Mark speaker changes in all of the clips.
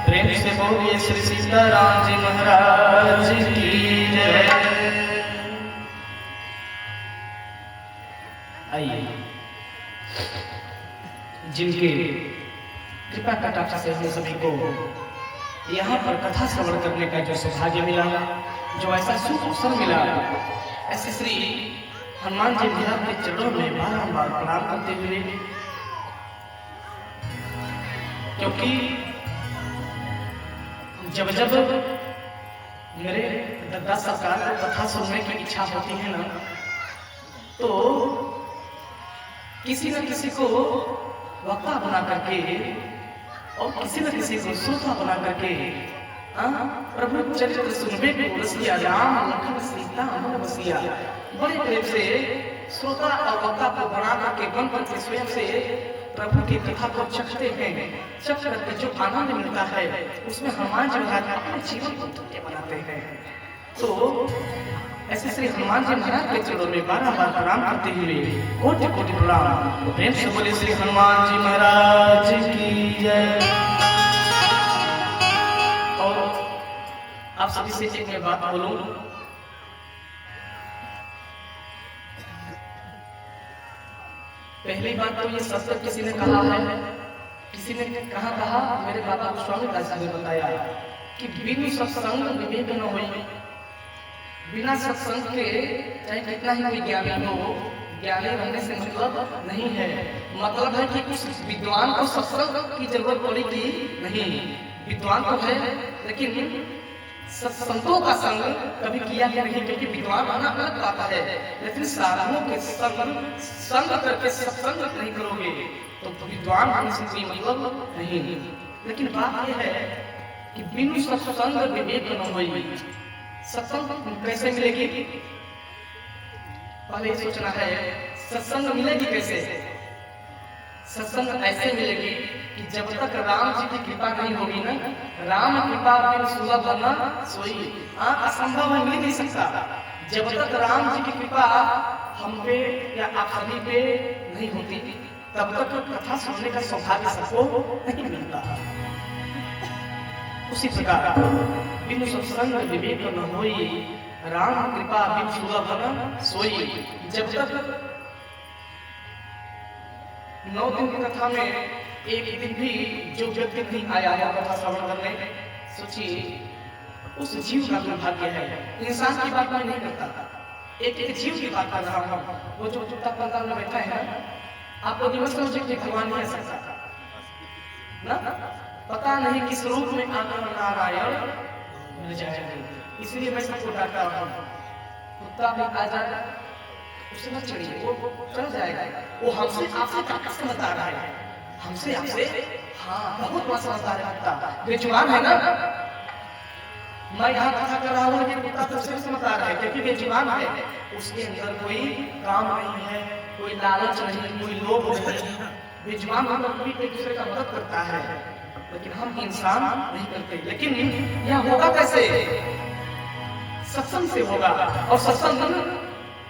Speaker 1: प्रेम से बोलिए श्री सीताराम जी महाराज की जय। आइए, जिनके कृपा कटाक्ष से हम सभी को यहाँ पर कथा श्रवण करने का जो सौभाग्य मिला, जो ऐसा शुभ अवसर मिला, ऐसे श्री हनुमान जी महाराज के चरणों में बारंबार प्रणाम करते हुए, क्योंकि जब जब मेरे दादा सरकार को कथा सुनने की इच्छा होती है ना, तो किसी न किसी को वक्ता बना करके और किसी न किसी को श्रोता बना करके प्रभु चरित्र सुनने को रसिया राम लखन सीता मन बसिया, बड़े प्रेम से श्रोता और वक्ता को बना करके बन करके स्वयं से प्रभु की कथा को चखते हैं। चख करके जो आनंद मिलता है उसमें हनुमान जी महाराज अपने जीवन को धन्य बनाते हैं। तो ऐसे श्री हनुमान जी महाराज के चरणों में बारंबार प्रणाम करते हुए कोटि कोटि प्रणाम। प्रेम से बोले श्री हनुमान जी महाराज की जय। और आप सभी से एक मैं बात बोलूं, पहली बात तो ये सत्य किसी ने कहा है, किसी ने कहा मेरे बाबा गोस्वामी दास जी ने बताया कि बिनु सत्संग विवेक न होई। बिना सत्संग के चाहे कितना ही कोई ज्ञानी हो, ज्ञानी रहने से मतलब नहीं है। मतलब है कि उस विद्वान को सत्संग की जरूरत पड़ेगी नहीं। विद्वान तो है लेकिन संतों का संग कभी किया ही नहीं, क्योंकि विद्वान आना अलग बात है, लेकिन साधुओं के संग करके सत्संग नहीं करोगे तो विद्वान होने से कोई मतलब नहीं। लेकिन बात यह है कि बिनु सत्संग विवेक न होई। सत्संग कैसे मिलेगी, पहले सोचना है सत्संग मिलेगी कैसे। सत्संग ऐसे मिलेगी कि जब तक राम जी की कृपा नहीं होगी ना, राम कृपा बिन सुलभ न सोई, असंभव है, मिल नहीं सकता। जब तक राम जी की कृपा हम पे या आप सभी पे नहीं होती तब तक कथा सुनने का सौभाग्य सबको नहीं मिलता। उसी प्रकार बिनु सत्संग विवेक न होई, राम कृपा बिन सुलभ न सोई। जब तक 9 दिन की कथा में एक दिन भी जो व्यक्ति नहीं आया है कथा श्रवण करने, सोचिए उस जीव का दुर्भाग्य है। इंसान की बात मैं नहीं करता, एक जीव की बात कर रहा हूँ। वो जो चुपता पंडाल में बैठा है ना, आप लोग समझ समझे कि भगवान नहीं है सकता ना, पता नहीं किस रूप में आकर नारायण मिल जाएंगे। इसलिए मैं सबको डांटा हूँ, कुत्ता भी आ जाए उसे मत चढ़िए, वो चढ़ जाएगा। वो हमसे आपसे ताकत समझदार है, हमसे आपसे बहुत बड़ा समझदार है। कुत्ता बेजुबान है ना, मैं यहाँ कथा कर रहा हूँ लेकिन कुत्ता तो सिर्फ समझदार है क्योंकि बेजुबान है। उसके अंदर कोई काम नहीं है, कोई लालच नहीं, कोई लोभ नहीं। बेजुबान हम लोग भी एक दूसरे का मदद करता है, लेकिन हम इंसान नहीं करते। लेकिन यह होगा कैसे, सत्संग से होगा। और सत्संग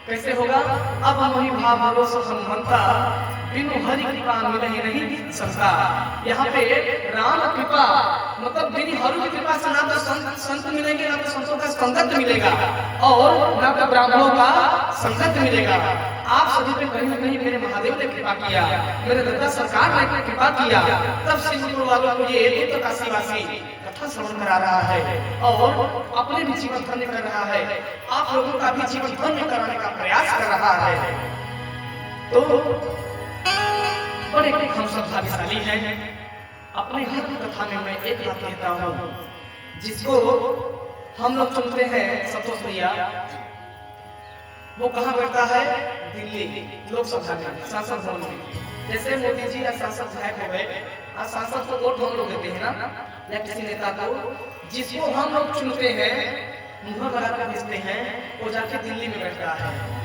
Speaker 1: कैसे होगा, अब वही भाव भरोसा संबंधता बिनु हरि कृपा मिले नहीं संसार। यहाँ पे राम कृपा मतलब बिनु हरि की कृपा से ना तो संत मिलेंगे, ना तो संतों का संगत मिलेगा और ना तो ब्राह्मणों का संगत मिलेगा। आप सभी पे कहीं न कहीं मेरे महादेव ने कृपा किया, मेरे दादा सरकार ने कृपा किया, तब सिंहपुर वालों को ये तो काशीवासी कथा श्रवण करा रहा है और अपने भी जीवन धन्य कर रहा है, आप लोगों का भी जीवन धन्य कराने का प्रयास कर रहा है। तो बड़े हम सब भाग्यशाली हैं। अपने हर कथा में मैं एक बात कहता हूँ, जिसको हम लोग सुनते हैं संतोष भैया, वो कहाँ बैठता है, दिल्ली लोकसभा में सांसद भवन में। जैसे मोदी जी या सांसद विधायक हो गए, सांसद को वोट हम लोग देते हैं ना, या किसी नेता को, जिसको हम लोग चुनते हैं, मुहर लगा कर भेजते हैं, वो जाके दिल्ली में बैठता है।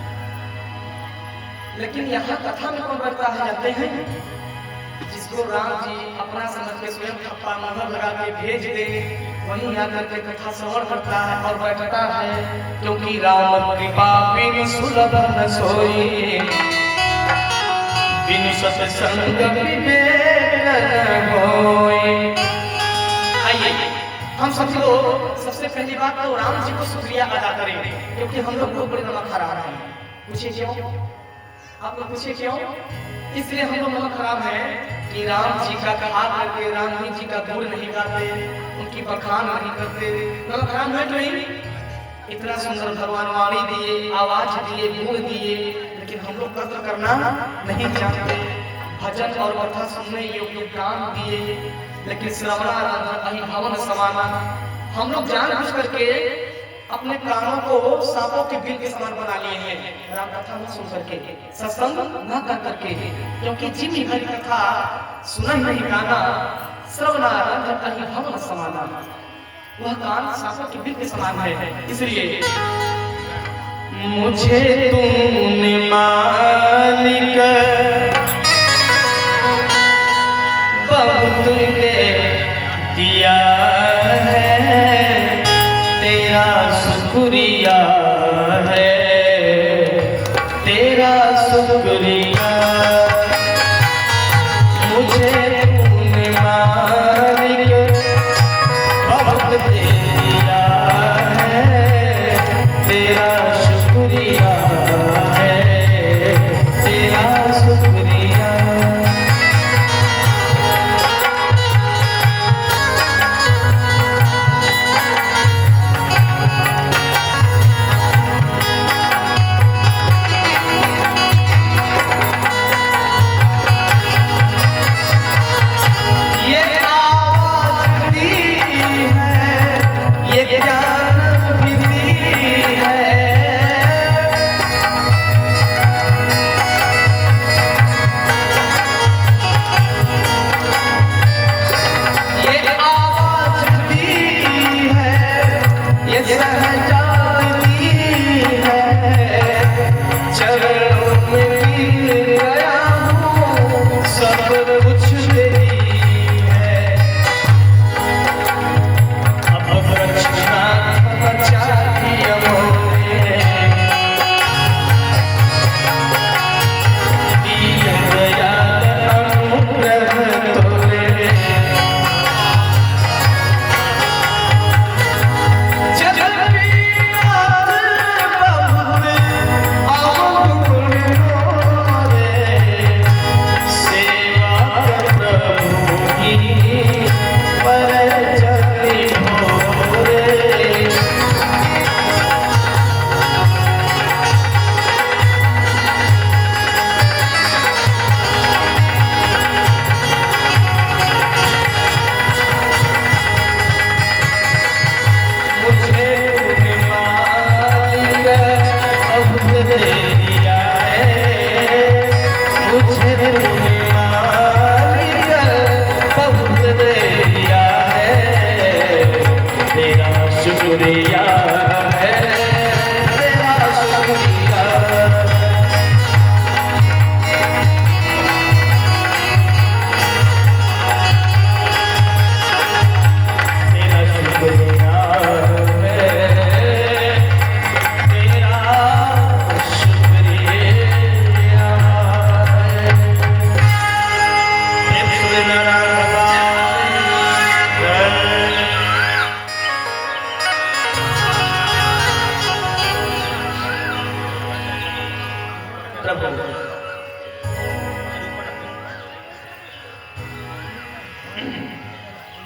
Speaker 1: लेकिन यहाँ कथा में कौन बैठता है जानते हैं, जिसको राम जी अपना समझ के स्वयं थप्पा मुहर लगा के भेज दे, वहीं आकर के कथा श्रवण करता है और बैठता है। क्योंकि राम कृपा बिनु सुलभ न सोई, बिनु सत्संग विवेक न होई। आइए हम सभी लोग सबसे पहली बात तो राम जी को शुक्रिया अदा करेंगे, क्योंकि हम लोग बहुत बड़े नमक खराब हैं। पूछिए क्यों? आप लोग पूछिए क्यों? इसलिए हम लोग नमक खराब है कि राम जी का खा करके राम जी का गुण नहीं गाते, उनकी बखान नहीं करते। नमक खराब है नहीं? इतना सुंदर भगवान वाणी दिए, आवाज दिए, गुण दिए, लेकिन हम लोग कदर करना नहीं जानते। भजन और कथा सुनने योग्य कान दिए, लेकिन श्रवणारंभ हवन समाना। हम लोग जानबूझ करके अपने कानों को सांपों के बिल के समान बना लिए हैं, राम कथा न सुन करके, सत्संग न कर करके, क्योंकि जिम्मी भरी कथा सुना नहीं गाना, श्रवणारंभ हवन समाना, वह कान सांपों के बिल के समान है। इसलिए मुझे तूने मालिक बहुत दिया है, तेरा शुक्रिया है, तेरा शुक्रिया। मुझे तूने मालिक बहुत दिया है, तेरा शुक्रिया है, तेरा शुक्रिया।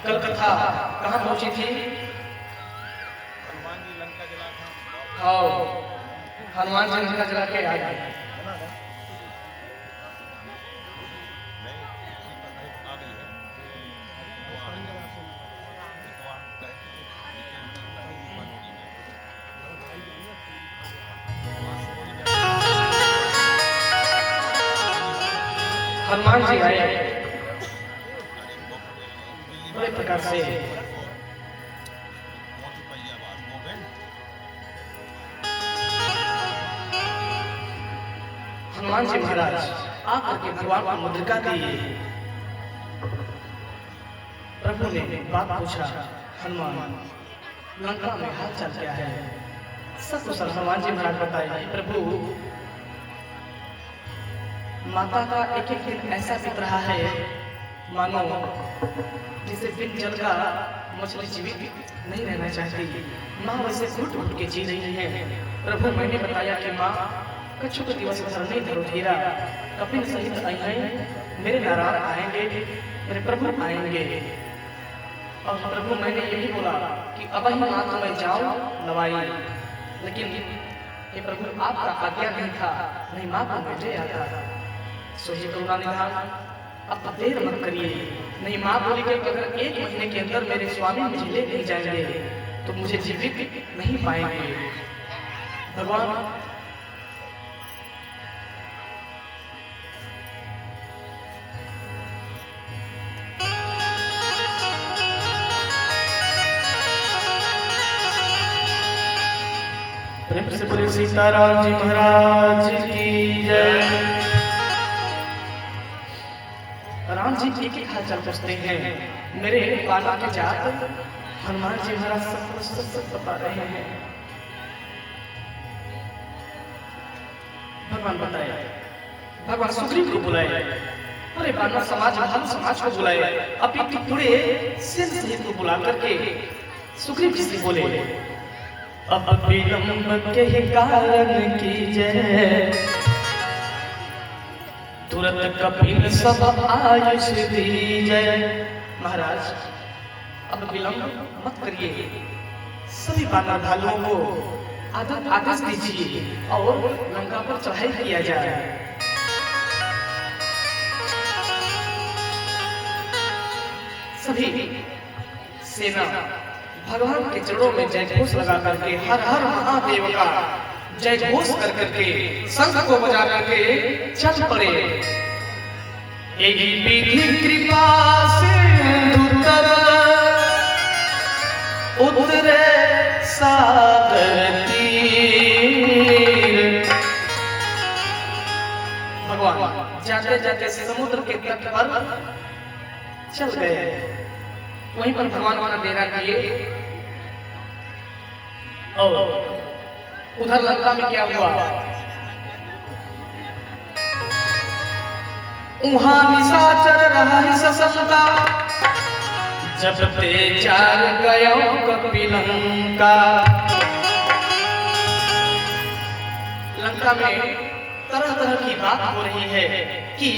Speaker 1: कल कथा कहाँ पहुंची थी? हाँ, हनुमान जी लंका जला के आए। हनुमान जी आए बड़े प्रकार से। हनुमान जी महाराज आकर के भगवान को मुद्रिका दी। प्रभु ने बात पूछा, हनुमान लंका में हाल चाल क्या है? सब कुछ हनुमान जी महाराज बताए। प्रभु, माता का एक एक दिन ऐसा बीत रहा है मानो जिसे बिन जल का मछली जीवित नहीं रहना चाहती, माँ वैसे घुट घुट के जी रही है। प्रभु मैंने बताया कि माँ कछु को दिवस धरने धरो धीरा, कपिल सहित आई है, मेरे नारायण आएंगे, मेरे प्रभु आएंगे। और प्रभु मैंने यही बोला कि अब ही माँ तो मैं जाऊं नवाई, लेकिन ये प्रभु आपका आज्ञा नहीं था, नहीं माँ को मुझे आता। सोचिए करुणा निधान, अब देर मत करिए। नहीं माँ बोली कि अगर 1 महीने के अंदर मेरे स्वामी मुझे ले नहीं जाएंगे तो मुझे जीवित नहीं पाएंगे। भगवान प्रेम से बोले सीताराम जी महाराज की जय। राम जी एक एक हाल चाल पूछते हैं, मेरे बाला के जात हनुमान जी महाराज सब बता रहे हैं। भगवान बताए, भगवान सुग्रीव को बुलाए, अरे बानर समाज भानु समाज को बुलाए, अपनी पूरे सेन सहित को बुला करके सुग्रीव जी से बोले, अब विलंब के कारण की जय, तुरंत कपिल सब आयुष दीजय। महाराज अब विलंब मत करिए, सभी बानर भालुओं को आदेश दीजिए और लंका पर चढ़ाई किया जाए। सभी सेना भगवान के चरणों में जय घोष लगा करके, हर हर महादेव का जय घोष कर करके, शंख को बजा करके चल पड़े। यही विधि कृपा से उतरे सागर तीर। भगवान जाते जाते समुद्र के तट पर चल गए। वहीं पर भगवान वहां डेरा किए। और उधर लंका में क्या हुआ, वहां निशाचर रहा है ससलता, जब ते चार गयो कपिलंका। लंका में तरह तरह की बात हो रही है कि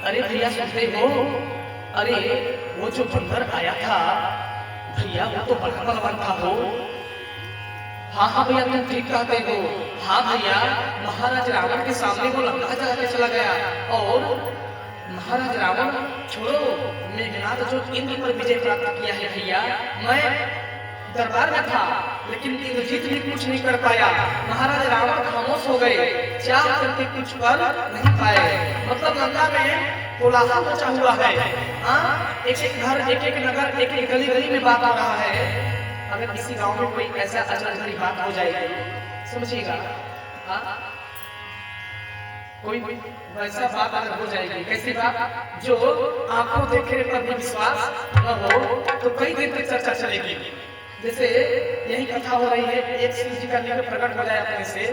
Speaker 1: अरे भैया सुनते हो, अरे वो जो बंदर आया था भैया वो तो बड़ा बलवान था हो। हाँ हाँ भैया तुम ठीक कहते हो। हाँ भैया महाराज रावण के सामने वो लंका जला के चला गया और महाराज रावण छोड़ो, मेघनाथ जो इंद्र पर विजय प्राप्त किया है भैया, मैं दरबार में था लेकिन इंद्रजीत भी कुछ नहीं कर पाया। महाराज रावण खामोश हो गए, चाह करके कुछ कर नहीं पाए। मतलब लंका में कोलाहल मचा हुआ है। हाँ, एक एक घर, एक एक नगर, एक एक गली गली में बात आ रहा है। अगर किसी गांव में कोई ऐसा अचानक बात हो जाएगी, समझिएगा, हाँ कोई वैसा बात अगर हो जाएगी, कैसी बात जो आंखों देखे पर भी विश्वास न हो तो कई दिन तक चर्चा चलेगी। जैसे यही कथा हो रही है, एक शिव जी का लिंग प्रकट हो जाए अपने से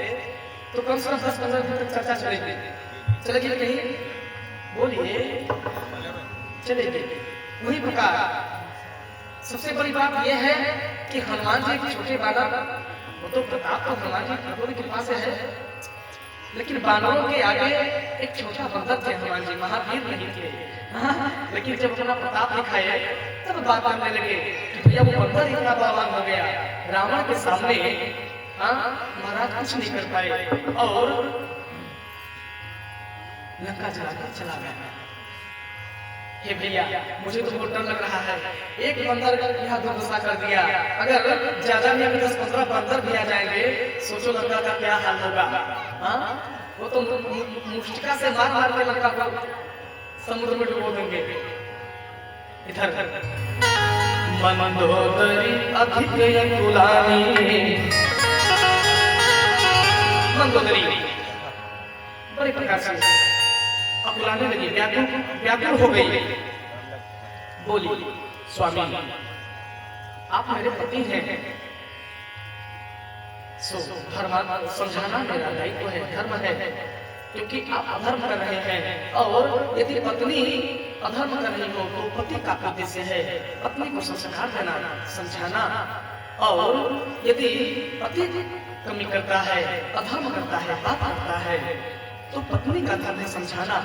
Speaker 1: तो कम से कम 10-15 दिन तक चर्चा चलेगी। चलेगी कहीं बोलिए, चलेगी। वही प्रकार सबसे बड़ी बात यह है कि हनुमान जी के छोटे बानर, वो तो प्रताप तो हनुमान जी की कृपा से है, लेकिन बानरों के आगे एक छोटा बंदर थे हनुमान जी, महावीर नहीं थे। लेकिन जब अपना प्रताप दिखाया तब बात करने लगे कि भैया वो बंदर इतना बलवान हो गया रावण के सामने, महाराज कुछ नहीं कर पाए और लंका जलाकर चला गया। हे भैया मुझे तो बहुत डर लग रहा है, एक बंदर यहाँ दुर्दशा कर दिया, अगर ज्यादा नहीं 10-15 बंदर भी आ जाएंगे, सोचो लंका का क्या हाल होगा। हाँ, वो तो मुष्टिका से मार मार के लंका को समुद्र में डुबो देंगे। इधर मंदोदरी अधिक कुलानी, मंदोदरी बड़े प्रकार से अकुलाने लगी, व्याकुल हो गई। बोली स्वामी आप मेरे पति हैं, सो धर्म समझाना मेरा दायित्व है, धर्म है, क्योंकि आप अधर्म कर रहे हैं और यदि पत्नी अधर्म कर रही हो तो पति का उद्देश्य है पत्नी को संस्कार देना, समझाना। और यदि पति कमी करता है, अधर्म करता है, पाप करता है, तो पत्नी का धर्म है समझाना।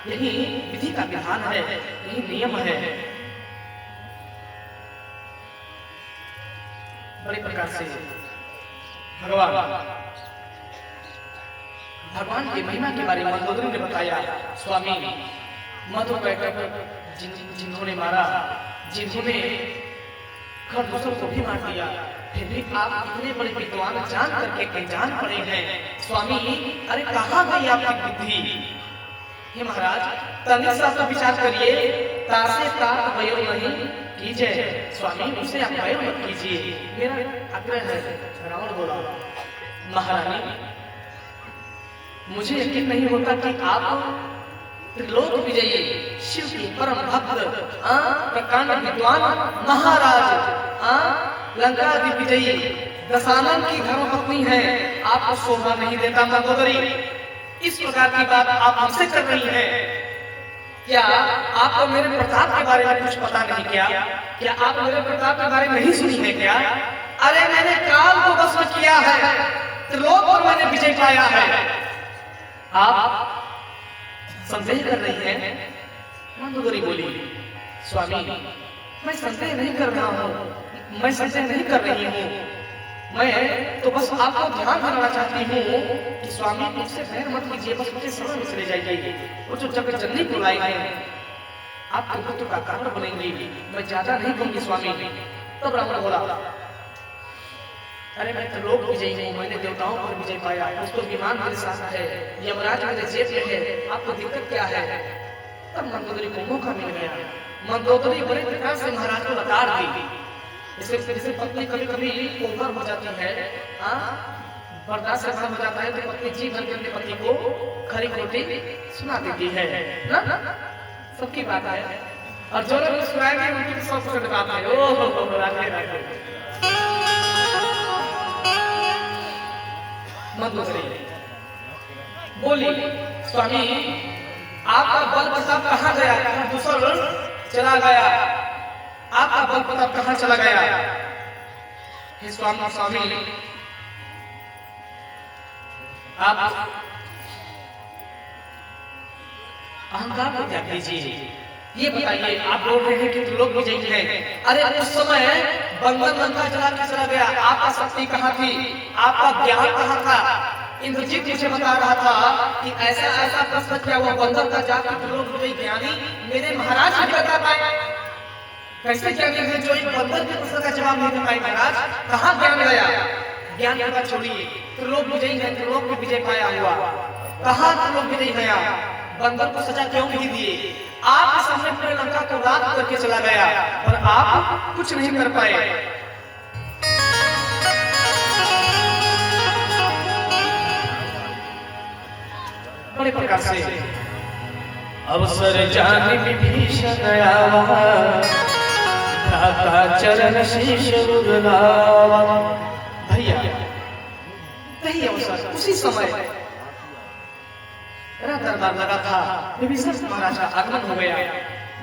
Speaker 1: यही विधि का विधान है, यही नियम है। बड़े प्रकार से भगवान की महिमा के बारे में मंदोदरी ने बताया। स्वामी मधु जिन्होंने मारा, जिन्होंने खरदूसर को भी मार दिया, फिर भी आप इतने बड़े विद्वान जान करके अनजान पड़े हैं। स्वामी अरे कहाँ गई आपकी बुद्धि? हे महाराज तनिक सा तो विचार करिए, तासे तात वयो नहीं कीजिए। स्वामी उसे आप वयो मत कीजिए, मेरा आग्रह है। रावण बोला महारानी मुझे यकीन नहीं होता कि आप त्रिलोक विजयी शिव के परम भक्त प्रकांड विद्वान महाराज लंका विजयी दशानन की धर्मपत्नी है, आपको शोभा नहीं देता मंदोदरी। इस प्रकार की बात आप हमसे कर रही हैं। क्या आपको मेरे प्रताप के बारे में कुछ पता नहीं? क्या आप मेरे प्रताप के बारे में नहीं सुनी है क्या? अरे मैंने काल को भस्म किया है, त्रिलोक पर मैंने विजय पाया है। आप संदेह कर रही हैं? मंदोदरी बोली स्वामी मैं संदेह नहीं कर रहा हूँ, मैं संदेह नहीं कर रही हूँ। मैं तो बस आपको ध्यान दिलाना चाहती हूँ कि स्वामी मुझसे बैर मत कीजिए, बस मुझे समय में चले जाइए। वो जो जगत जननी बुलाई है आपके पुत्र का कारण बनेंगी, मैं ज्यादा नहीं कहूंगी स्वामी। तब रावण बोला अरे मैं तो लोक विजयी हूँ, मैंने देवताओं पर विजय पाया, उसको विमान मेरे साथ है, यमराज मेरे जेब में है, आपको दिक्कत क्या है? तब मंदोदरी को मौका मिल गया। मंदोदरी बड़े प्रकार से महाराज को लताड़ दी। जैसे पत्नी कभी कभी ओवर हो जाती है, बर्दाश्त से बाहर हो जाता है, तो पत्नी जी भर के अपने पति को खरी खोटी सुना देती है ना? सबकी बात है। और जो लोग सुनाएंगे उनकी 100% बात है। ओह राधे राधे। मंदोदरी बोली स्वामी आपका बल प्रताप कहाँ गया? दूसरा चला गया, आपका बल प्रताप कहाँ चला गया? हे स्वामी आप अहंकार को त्याग दीजिए। ये बताइए आप बोल रहे हैं कि लोग विजयी हैं। अरे उस समय बंदर लंका चला गया, आपका शक्ति कहाँ थी? आपका ज्ञान कहाँ था? इंद्रजीत मुझे बता रहा था कि ऐसा प्रश्न किया वो बंदर का जाकर लोग विजयी ज्ञानी मेरे महाराज नहीं बता पाए। कैसे ज्ञानी है जो एक बंदर के प्रश्न का जवाब नहीं दे पाए? महाराज कहाँ ज्ञान गया? ज्ञान की बात छोड़िए, त्रिलोक विजयी है, त्रिलोक में विजय पाया हुआ, कहाँ त्रिलोक विजयी गया? बंदर को सजा क्यों नहीं दिए? आपके सामने पूरे लंका को राख करके चला गया और आप कुछ नहीं कर पाए। बड़े प्रकार से अवसर जाने विभीषण आवा, भ्राता चरण शीश रुदलावा। भैया वही अवसर उसी समय दरबार लगा था, विभीषण महाराज का आगमन हो गया।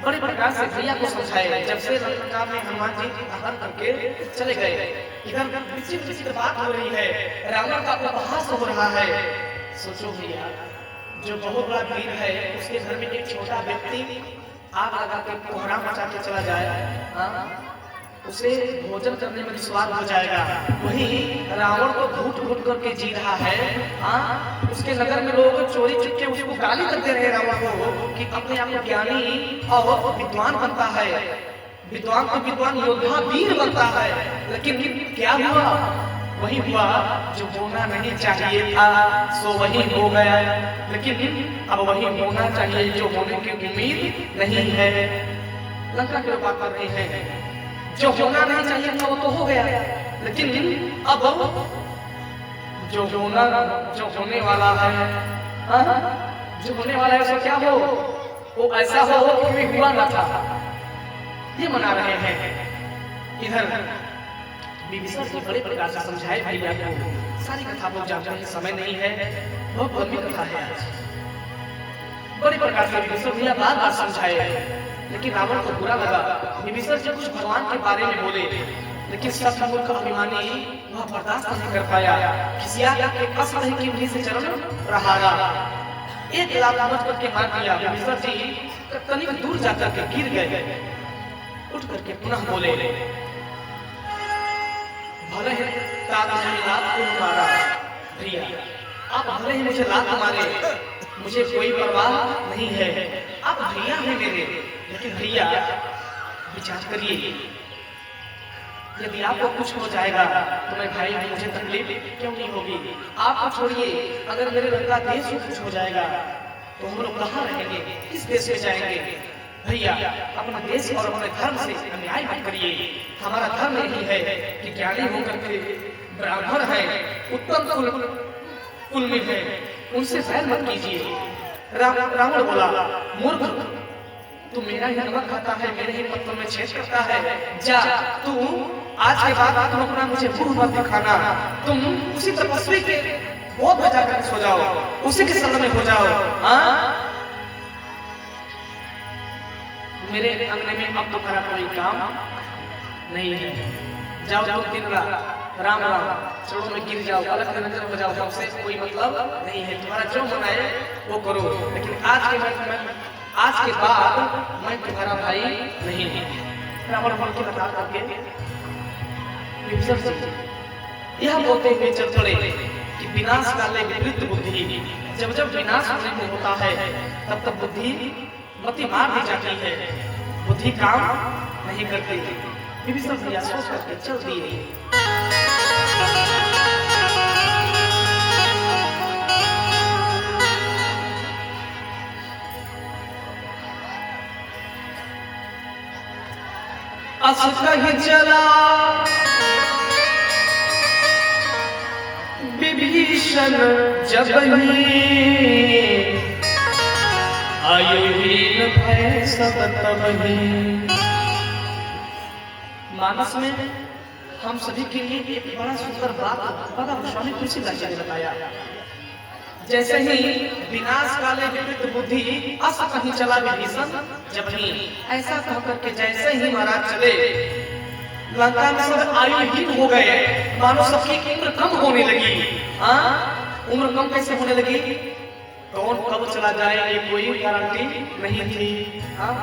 Speaker 1: बड़े प्रकार से भैया को समझाए। जब से लंका में हनुमान जी हरण करके चले गए, इधर विचित्र बात हो रही है, रावण का उपहास हो रहा है। सोचो भैया जो बहुत बड़ा वीर है उसके घर में एक छोटा व्यक्ति आग लगा के कोहरा मचा के चला जाए, उसे भोजन करने में स्वाद हो जाएगा। वही रावण को घूट करके जी रहा है। उसके नगर में लोग चोरी चुपके उसको गाली करते रहे रावण को कि अपने आप को ज्ञानी और विद्वान बनता है, विद्वान को विद्वान योद्धा वीर बनता है। लेकिन क्या हुआ? वही हुआ जो होना नहीं चाहिए था सो वही हो गया। लेकिन अब वही होना चाहिए जो होने की उम्मीद नहीं है। लंका की बात कर रहे हैं, जो होना नहीं चाहिए था वो तो हो गया, लेकिन अब जो होने वाला है, जो होने वाला है उसको क्या हो? वो ऐसा हो कि हुआ न था, ये मना रहे हैं। इधर विभीषण को बड़े प्रकार से समझाए भैया को। सारी कथा बहुत जानते हैं, समय नहीं है, बहुत लंबी कथा है आज। बड़े प्रकार से विभीषण भैया बार बार समझाए, लेकिन रावण को बुरा लगा। विभीषण जब कुछ भगवान के बारे में बोले, लेकिन सतमूर्ख अभिमानी वह बर्दाश्त नहीं कर पाया। खिसिया के कस नहीं कि उन्हीं से चरण प्रहारा, एक लात मत करके मार दिया। विभीषण जी तनिक दूर जाकर के गिर गए। उठ करके पुनः बोले, भले ही लात को मारा भैया, आप भले ही मुझे लात मारे, मुझे कोई परवाह नहीं है, आप भैया हैं मेरे। लेकिन भैया विचार करिए, यदि आपको कुछ हो जाएगा तो मैं भाई हूं, मुझे तकलीफ क्यों नहीं होगी। आपको छोड़िए, अगर मेरे लड़का देश में कुछ हो जाएगा तो हम लोग कहाँ रहेंगे, किस देश में जाएंगे। भैया अपना देश और अपने धर्म से अन्याय मत करिए। हमारा धर्म यही है कि ज्ञानी होकर के ब्राह्मण है, उत्तम कुल में है, उनसे बैर मत कीजिए। रावण बोला, मूर्ख, तू मेरा ही नमक खाता है, मेरे ही पत्तों में छेद करता है। जा तू आज के बाद तुम अपना मुझे मुंह मत दिखाना, तुम उसी तपस्वी के बहुत बजा कर सो जाओ, उसी के शरण में हो जाओ। हाँ, मेरे अंगने में अब तुम्हारा कोई काम नहीं है। जाओ जाओ, दिन रात राम राम चरणों में गिर जाओ, अलग निरंजन हो जाओ, हमसे कोई मतलब नहीं है। तुम्हारा जो मन आए वो करो, लेकिन आज के बाद मैं तुम्हारा भाई नहीं हूँ। रावण बल की बता करके यह बोलते हुए चल पड़े कि विनाश काले विपरीत बुद्धि, जब जब विनाश होता है तब तब बुद्धि मति मार दी जाती है, बुद्धि काम नहीं करती। विभीषण भैया सोच करके चल दिए। असकह चला विभीषण जबहि, आयुहीन भय सब तबहि। मानस में हम सभी के लिए एक बड़ा सुंदर बात बाबा स्वामी तुलसीदास जी ने बताया। जैसे ही विनाश काले विपरीत बुद्धि, अस कहीं चला विभीषण जबहि, ऐसा कह करके जैसे ही महाराज चले, लंका में सब आयुहीन हो गए, मानो सबकी उम्र कम होने लगी। हाँ, उम्र कम कैसे होने लगी, कौन कब चला जाए ये कोई गारंटी नहीं थी। हाँ,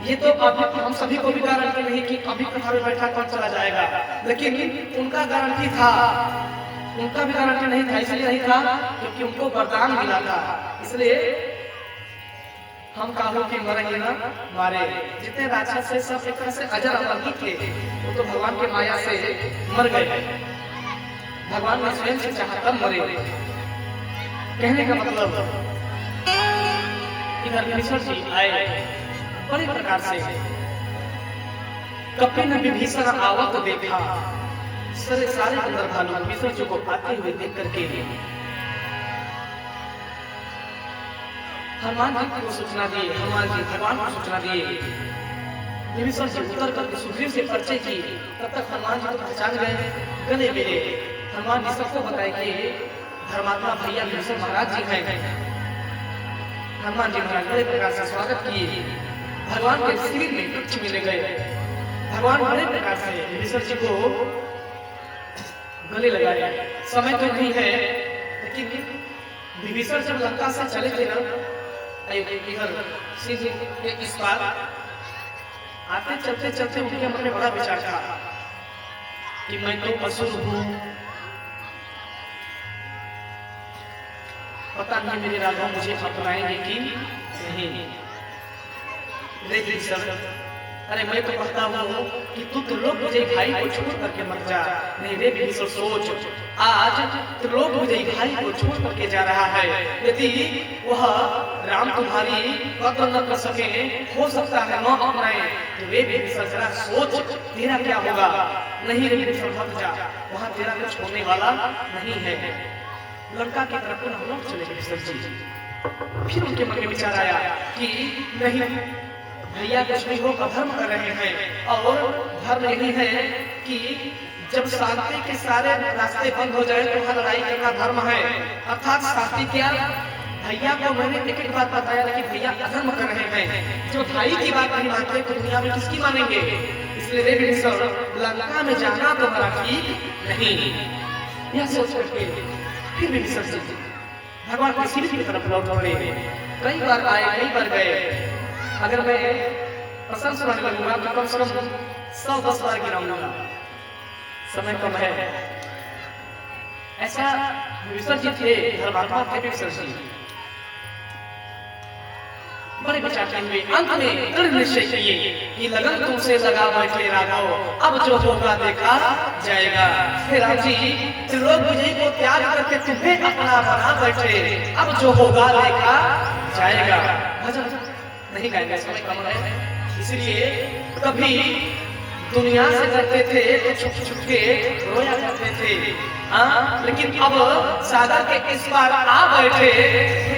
Speaker 1: ये तो अभी हम सभी को भी गारंटी नहीं कि अभी कथा में बैठा कौन चला जाएगा, लेकिन उनका गारंटी था, उनका भी गारंटी नहीं था। इसलिए नहीं था क्योंकि उनको वरदान मिला था। इसलिए हम काहू की मरेंगे ना मारे। जितने राक्षस से सब एक तरह से अजर अमर ही थे, वो तो भगवान की माया से मर गए। भगवान ने स्वयं से चाहा तब मरे। कहने का मतलब इधर विभीषण जी आए बड़े प्रकार से। कपि ने विभीषण आवत देखा, सारे अंदर भालू विभीषण जी को आते हुए देख करके हनुमान जी को सूचना दिए, हनुमान जी भगवान को सूचना दिए। विभीषण जी उतर करके सुग्रीव से परिचय की, तब तक हनुमान जी को पहचान गए, गले मिले। हनुमान जी सबको बताए कि धर्मात्मा भैया विभीषण महाराज जी हैं। हनुमान जी महाराज बड़े प्रकार से स्वागत किए, भगवान के शिविर में वृक्ष मिले गए। भगवान बड़े प्रकार से विभीषण जी को गले लगाए। समय तो नहीं है, लेकिन विभीषण जब लंका से चले थे ना, इधर सीधे इस बार आते चलते चलते उनके मन में बड़ा विचार था कि मैं तो असुर हूँ, पता नहीं मेरे राघव मुझे अपनाएंगे कि नहीं। अरे मैं तो कहता हूँ कि तू त्रिलोक विजयी भाई को छोड़ करके मत जा। नहीं रे विभीषण, सोच, आज त्रिलोक विजयी भाई को छोड़ करके जा रहा है। यदि वह राम तुम्हारी कद्र न कर सके, हो सकता है न अपनाए, तो रे विभीषण जरा सोच तेरा क्या होगा। नहीं रे विभीषण मत जा, वहाँ तेरा कुछ होने वाला नहीं है। लंका की तरफ हम लोग चले विभीषण जी। फिर उनके मन में विचार आया कि नहीं भैया कुछ भी हो, अधर्म कर रहे हैं, और धर्म यही है कि जब शांति के सारे रास्ते बंद हो जाए तो वहां लड़ाई करना धर्म है। अर्थात शांति क्या, भैया को मैंने एक एक बात बताया कि भैया अधर्म कर रहे हैं, जो भाई की बात नहीं मानते तो दुनिया में किसकी मानेंगे। इसलिए रे विभीषण, लंका में जाना तुम्हारा ठीक नहीं। यह सोच करके फिर विभीषण जी भगवान के सीढ़ी की तरफ लौट पड़े। कई बार आए, कई बार गए। अगर मैं प्रशंसा सुनाने लगूंगा तो कम से कम 110 बार गिनाऊंगा, समय कम है। ऐसा विभीषण जी थे, धर्मात्मा थे विभीषण जी। बड़े विचारते हुए अंत में दृढ़ निश्चय किए कि लगन तुमसे लगा बैठे राघव, अब जो होगा देखा जाएगा। हे राम जी, त्रिलोक विजय को त्याग करके तुम्हें अपना बना बैठे, अब जो होगा देखा जाएगा। भजन नहीं गाएंगे, समय कम है, इसलिए कभी दुनिया से डरते थे तो छुप छुप के रोया करते थे। हाँ, लेकिन अब सागर के इस बार आ बैठे,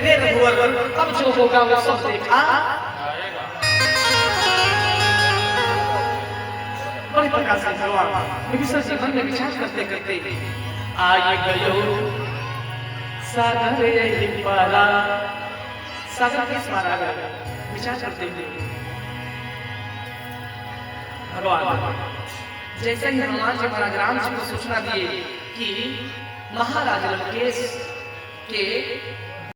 Speaker 1: हे रघुवर, अब जो होगा वो सब देखा जाएगा। बड़े प्रकार से भगवान विभीषण जी मन में विचार करते करते आए गयो सागर यही पारा। सागर के इस पार आ गया, विचार करते हुए भगवान जैसे ही हनुमान जी महाराज राम जी को सूचना दिए कि महाराज लंकेश के